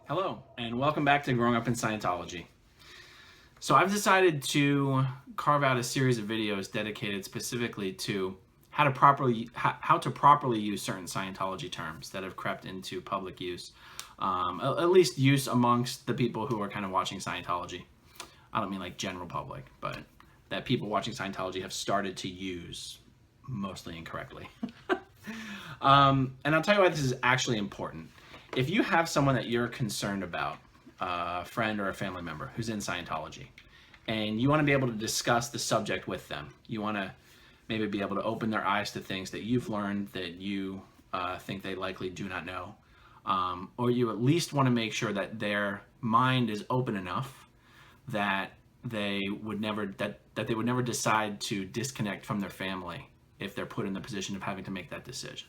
Hello, and welcome back to Growing Up in Scientology. So I've decided to carve out a series of videos dedicated specifically to how to properly use certain Scientology terms that have crept into public use, at least use amongst the people who are kind of watching Scientology. I don't mean like general public, but that people watching Scientology have started to use mostly incorrectly. And I'll tell you why this is actually important. If you have someone that you're concerned about, a friend or a family member who's in Scientology, and you want to be able to discuss the subject with them, you want to maybe be able to open their eyes to things that you've learned that you think they likely do not know, or you at least want to make sure that their mind is open enough that they would never decide to disconnect from their family if they're put in the position of having to make that decision.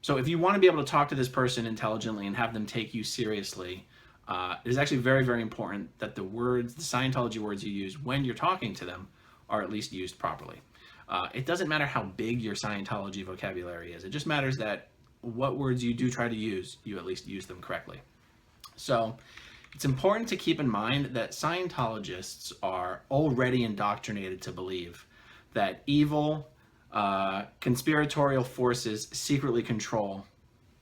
So if you want to be able to talk to this person intelligently and have them take you seriously, it is actually very, very important that the Scientology words you use when you're talking to them are at least used properly. It doesn't matter how big your Scientology vocabulary is. It just matters that what words you do try to use, you at least use them correctly. So it's important to keep in mind that Scientologists are already indoctrinated to believe that evil, conspiratorial forces secretly control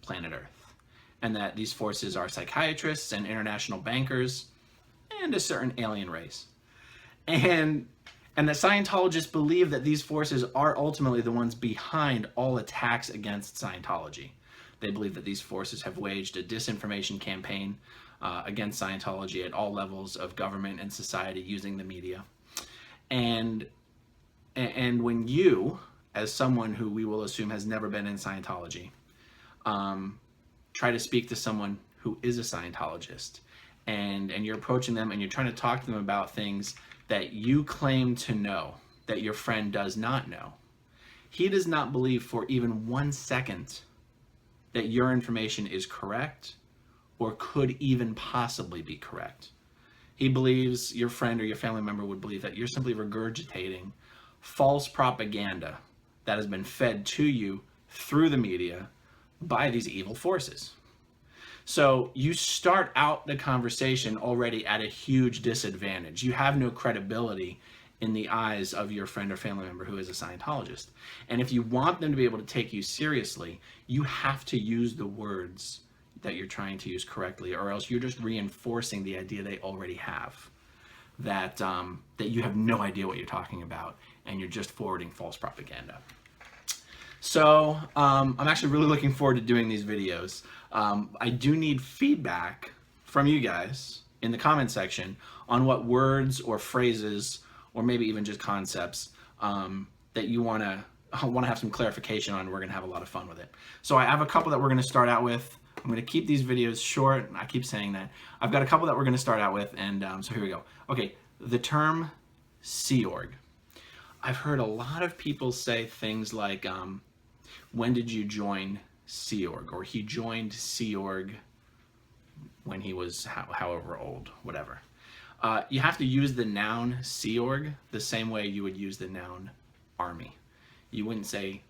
planet Earth, and that these forces are psychiatrists and international bankers and a certain alien race. And that Scientologists believe that these forces are ultimately the ones behind all attacks against Scientology. They believe that these forces have waged a disinformation campaign against Scientology at all levels of government and society using the media. And when you, as someone who we will assume has never been in Scientology, try to speak to someone who is a Scientologist, and you're approaching them and you're trying to talk to them about things that you claim to know that your friend does not know, he does not believe for even 1 second that your information is correct or could even possibly be correct. He believes, your friend or your family member would believe, that you're simply regurgitating false propaganda that has been fed to you through the media by these evil forces. So you start out the conversation already at a huge disadvantage. You have no credibility in the eyes of your friend or family member who is a Scientologist. And if you want them to be able to take you seriously, you have to use the words that you're trying to use correctly, or else you're just reinforcing the idea they already have, that you have no idea what you're talking about, and you're just forwarding false propaganda. So I'm actually really looking forward to doing these videos. I do need feedback from you guys in the comment section on what words or phrases, or maybe even just concepts, that you want to have some clarification on. We're going to have a lot of fun with it. So I have a couple that we're going to start out with. I'm going to keep these videos short. I keep saying that. I've got a couple that we're going to start out with, and so here we go. Okay, the term Sea Org. I've heard a lot of people say things like, when did you join Sea Org? Or he joined Sea Org when he was however old, whatever. You have to use the noun Sea Org the same way you would use the noun Army. You wouldn't say,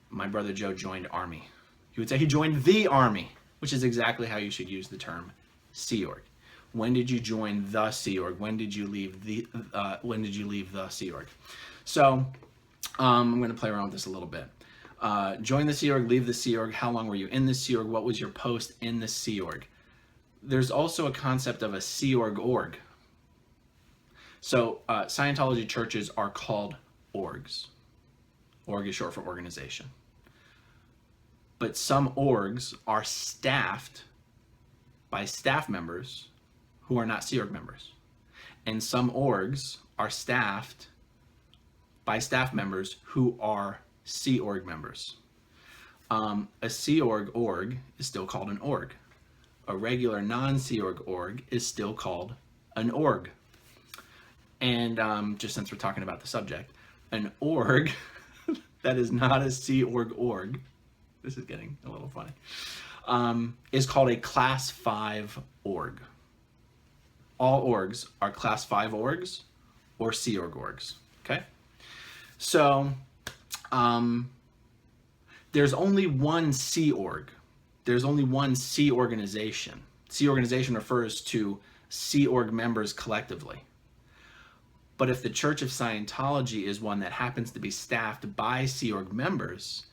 my brother Joe joined Army. You would say he joined the Army, which is exactly how you should use the term Sea Org. When did you join the Sea Org? When did you leave the Sea Org? So I'm going to play around with this a little bit. Join the Sea Org, leave the Sea Org. How long were you in the Sea Org? What was your post in the Sea Org? There's also a concept of a Sea Org. So Scientology churches are called orgs. Org is short for organization. But some orgs are staffed by staff members who are not Sea Org members. And some orgs are staffed by staff members who are Sea Org members. A Sea Org is still called an org. A regular non-Sea org is still called an org. And just since we're talking about the subject, an org that is not a Sea Org, this is getting a little funny, is called a Class 5 org. All orgs are Class 5 orgs or Sea orgs, okay? So there's only one Sea Org, there's only one Sea organization. Sea organization refers to Sea Org members collectively. But if the Church of Scientology is one that happens to be staffed by Sea Org members,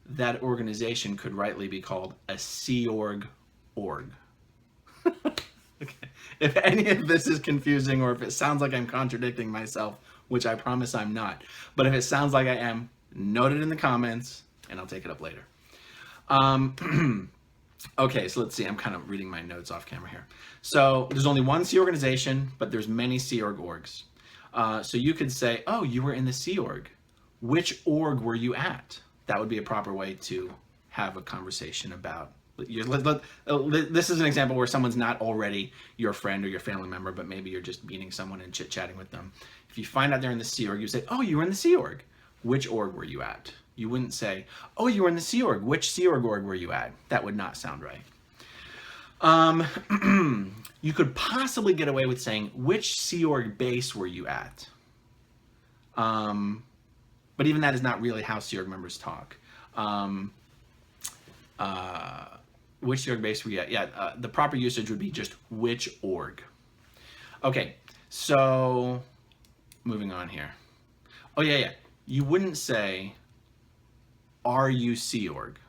that organization could rightly be called a Sea Org org. Okay. If any of this is confusing, or if it sounds like I'm contradicting myself, which I promise I'm not, but if it sounds like I am, note it in the comments and I'll take it up later. Okay, so let's see. I'm kind of reading my notes off camera here. So there's only one Sea organization, but there's many Sea Org orgs. So you could say, oh, you were in the Sea Org. Which org were you at? That would be a proper way to have a conversation about. This is an example where someone's not already your friend or your family member, but maybe you're just meeting someone and chit-chatting with them. If you find out they're in the Sea Org, you say, oh, you were in the Sea Org. Which org were you at? You wouldn't say, oh, you were in the Sea Org. Which Sea Org were you at? That would not sound right. You could possibly get away with saying, which Sea Org base were you at? But even that is not really how Sea Org members talk. Which Sea Org base were you at? Yeah, the proper usage would be just which org. Okay, so moving on here. Oh, yeah. You wouldn't say, are you Sea Org?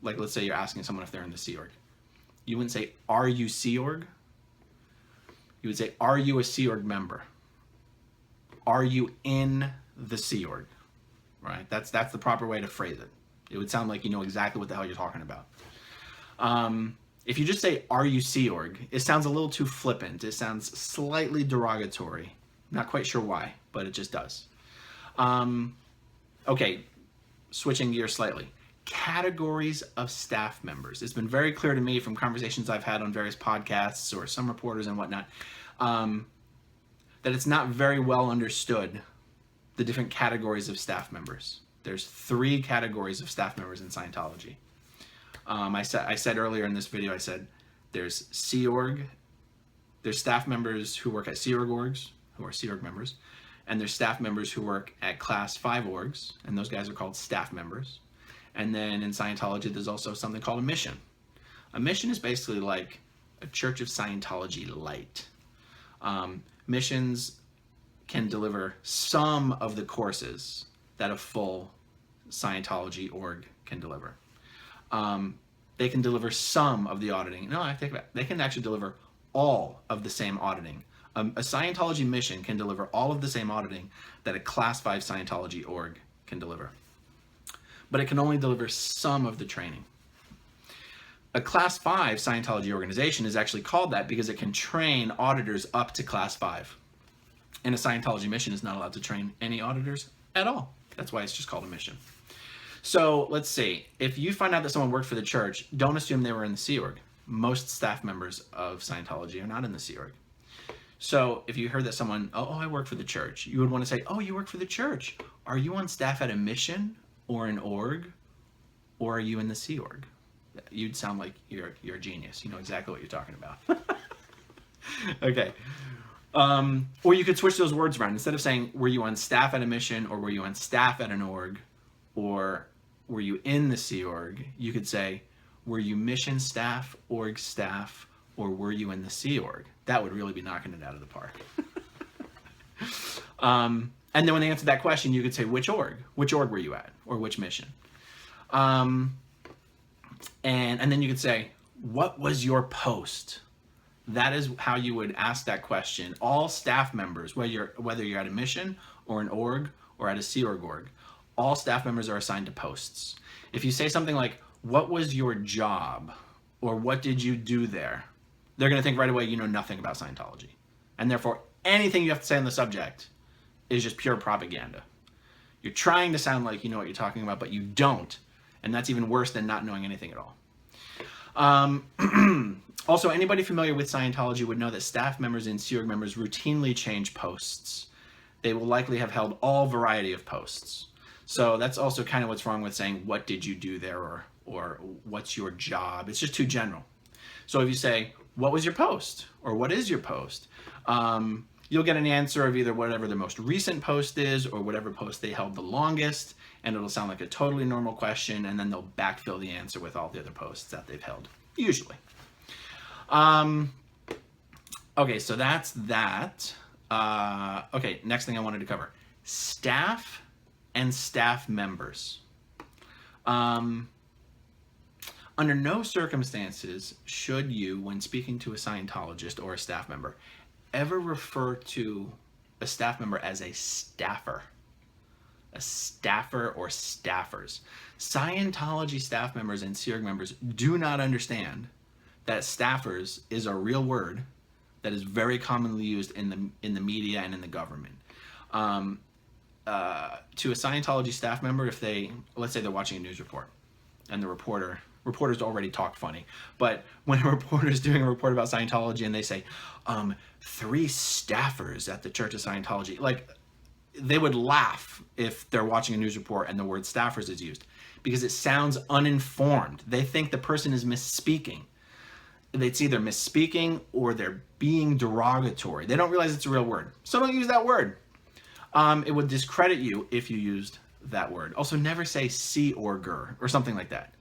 Like, let's say you're asking someone if they're in the Sea Org. You wouldn't say, are you Sea Org? You would say, are you a Sea Org member? Are you in the Sea Org? Right? That's the proper way to phrase it. It would sound like you know exactly what the hell you're talking about. If you just say, are you Sea Org, it sounds a little too flippant. It sounds slightly derogatory. Not quite sure why, but it just does. Okay, switching gears slightly. Categories of staff members. It's been very clear to me from conversations I've had on various podcasts or some reporters and whatnot, that it's not very well understood, the different categories of staff members. There's 3 categories of staff members in Scientology. I said earlier in this video, I said there's Sea Org, there's staff members who work at Sea Org orgs, who are Sea Org members, and there's staff members who work at Class 5 orgs, and those guys are called staff members. And then in Scientology, there's also something called a mission. A mission is basically like a Church of Scientology light. Missions can deliver some of the courses that a full Scientology org can deliver. They can deliver some of the auditing. No, I take it back. They can actually deliver all of the same auditing. A Scientology mission can deliver all of the same auditing that a Class 5 Scientology org can deliver. But it can only deliver some of the training. A Class 5 Scientology organization is actually called that because it can train auditors up to Class 5. And a Scientology mission is not allowed to train any auditors at all. That's why it's just called a mission. So let's see. If you find out that someone worked for the church, don't assume they were in the Sea Org. Most staff members of Scientology are not in the Sea Org. So if you heard that someone, oh, I work for the church, you would want to say, oh, you work for the church. Are you on staff at a mission or an org, or are you in the Sea Org? You'd sound like you're a genius. You know exactly what you're talking about. Okay. Or you could switch those words around. Instead of saying, were you on staff at a mission, or were you on staff at an org, or were you in the Sea Org, you could say, were you mission staff, org staff, or were you in the Sea Org? That would really be knocking it out of the park. And then when they answered that question, you could say, which org? Which org were you at? Or which mission? And then you could say, what was your post? That is how you would ask that question. All staff members, whether you're at a mission or an org or at a Sea Org, all staff members are assigned to posts. If you say something like, what was your job? Or what did you do there? They're going to think right away you know nothing about Scientology. And therefore, anything you have to say on the subject is just pure propaganda. You're trying to sound like you know what you're talking about, but you don't. And that's even worse than not knowing anything at all. Also, anybody familiar with Scientology would know that staff members and Sea Org members routinely change posts. They will likely have held all variety of posts. So that's also kind of what's wrong with saying, what did you do there, or what's your job? It's just too general. So if you say, what was your post? Or what is your post? you'll get an answer of either whatever the most recent post is or whatever post they held the longest, and it'll sound like a totally normal question, and then they'll backfill the answer with all the other posts that they've held, usually. Okay, so that's that. Okay, next thing I wanted to cover. Staff and staff members. Under no circumstances should you, when speaking to a Scientologist or a staff member, ever refer to a staff member as a staffer. A staffer or staffers. Scientology staff members and Sea Org members do not understand that staffers is a real word that is very commonly used in the media and in the government. To a Scientology staff member, if they, let's say they're watching a news report and the reporter's already talked funny, but when a reporter is doing a report about Scientology and they say, 3 staffers at the Church of Scientology, like, they would laugh if they're watching a news report and the word staffers is used, because it sounds uninformed. They think the person is misspeaking. It's either misspeaking or they're being derogatory. They don't realize it's a real word. So don't use that word. It would discredit you if you used that word. Also, never say Sea Orger or something like that.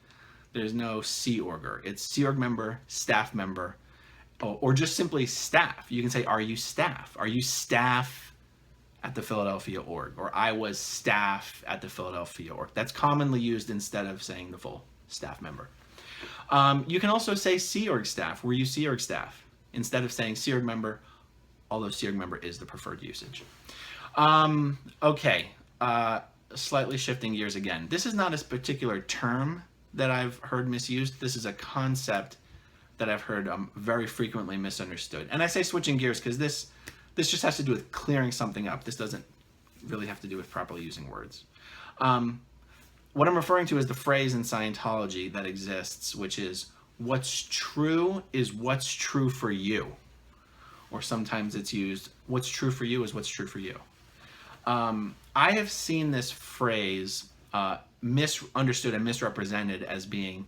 There's no Sea Orger. It's Sea Org member, staff member, or just simply staff. You can say, are you staff? Are you staff at the Philadelphia org? Or I was staff at the Philadelphia org. That's commonly used instead of saying the full staff member. You can also say Sea Org staff. Were you Sea Org staff? Instead of saying Sea Org member, although Sea Org member is the preferred usage. Okay, slightly shifting gears again. This is not a particular term that I've heard misused. This is a concept that I've heard very frequently misunderstood. And I say switching gears because this just has to do with clearing something up. This doesn't really have to do with properly using words. What I'm referring to is the phrase in Scientology that exists, which is, what's true is what's true for you. Or sometimes it's used, what's true for you is what's true for you. I have seen this phrase misunderstood and misrepresented as being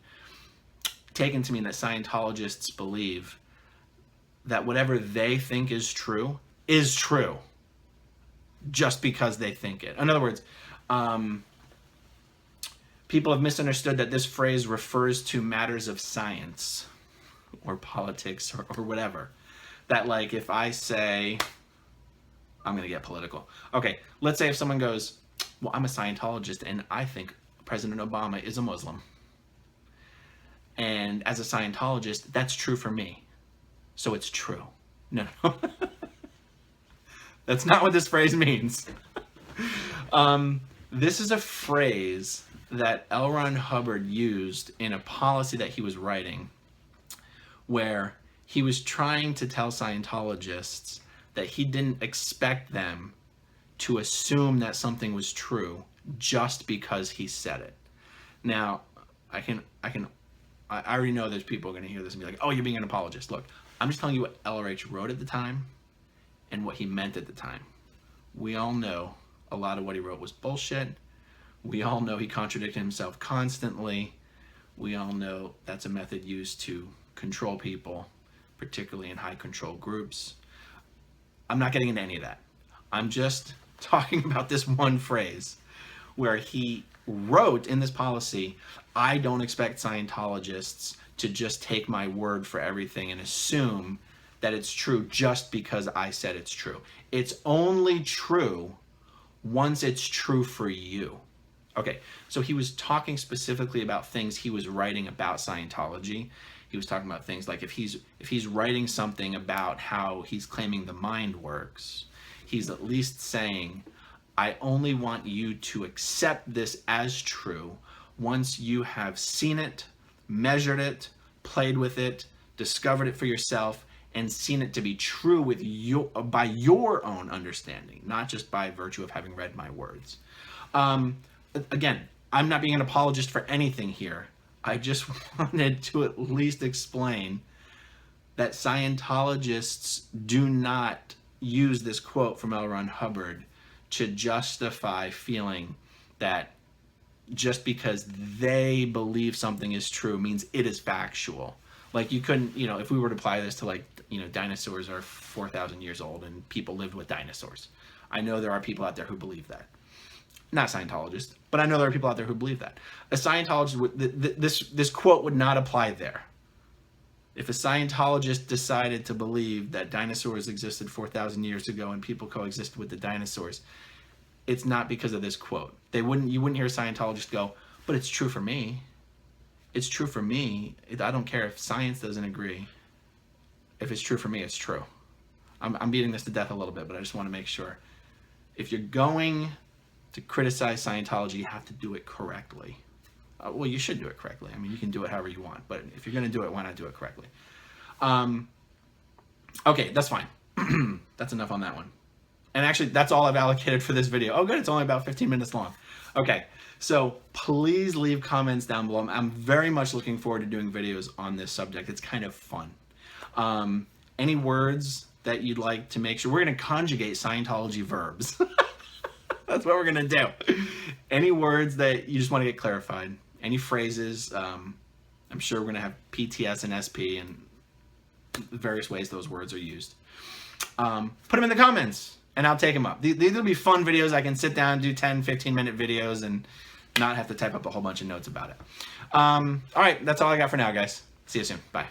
taken to mean that Scientologists believe that whatever they think is true just because they think it. In other words, people have misunderstood that this phrase refers to matters of science or politics or whatever. That, like, if I say, I'm going to get political. Okay, let's say if someone goes, well, I'm a Scientologist and I think President Obama is a Muslim. And as a Scientologist, that's true for me. So it's true. No. That's not what this phrase means. This is a phrase that L. Ron Hubbard used in a policy that he was writing, where he was trying to tell Scientologists that he didn't expect them to assume that something was true just because he said it. Now, I already know there's people going to hear this and be like, oh, you're being an apologist. Look, I'm just telling you what LRH wrote at the time and what he meant at the time. We all know a lot of what he wrote was bullshit. We all know he contradicted himself constantly. We all know that's a method used to control people, particularly in high control groups. I'm not getting into any of that. I'm just talking about this one phrase where he wrote in this policy, I don't expect Scientologists to just take my word for everything and assume that it's true just because I said it's true. It's only true once it's true for you. Okay, so he was talking specifically about things he was writing about Scientology. He was talking about things like if he's writing something about how he's claiming the mind works, he's at least saying, I only want you to accept this as true once you have seen it, measured it, played with it, discovered it for yourself, and seen it to be true with by your own understanding, not just by virtue of having read my words. Again, I'm not being an apologist for anything here. I just wanted to at least explain that Scientologists do not use this quote from L. Ron Hubbard to justify feeling that just because they believe something is true means it is factual. Like you couldn't, you know, if we were to apply this to like, you know, dinosaurs are 4,000 years old and people lived with dinosaurs. I know there are people out there who believe that. Not Scientologists, but I know there are people out there who believe that. A Scientologist, this quote would not apply there. If a Scientologist decided to believe that dinosaurs existed 4,000 years ago and people coexisted with the dinosaurs, it's not because of this quote. You wouldn't hear a Scientologist go, but it's true for me. It's true for me. I don't care if science doesn't agree. If it's true for me, it's true. I'm beating this to death a little bit, but I just want to make sure. If you're going to criticize Scientology, you have to do it correctly. Well, you should do it correctly. I mean, you can do it however you want, but if you're going to do it, why not do it correctly? Okay, that's fine. That's enough on that one. And actually, that's all I've allocated for this video. Oh, good. It's only about 15 minutes long. Okay, so please leave comments down below. I'm very much looking forward to doing videos on this subject. It's kind of fun. Any words that you'd like to make sure? We're going to conjugate Scientology verbs. That's what we're going to do. Any words that you just want to get clarified? Any phrases? I'm sure we're going to have PTS and SP and various ways those words are used. Put them in the comments and I'll take them up. These will be fun videos. I can sit down, do 10, 15-minute videos and not have to type up a whole bunch of notes about it. All right, that's all I got for now, guys. See you soon. Bye.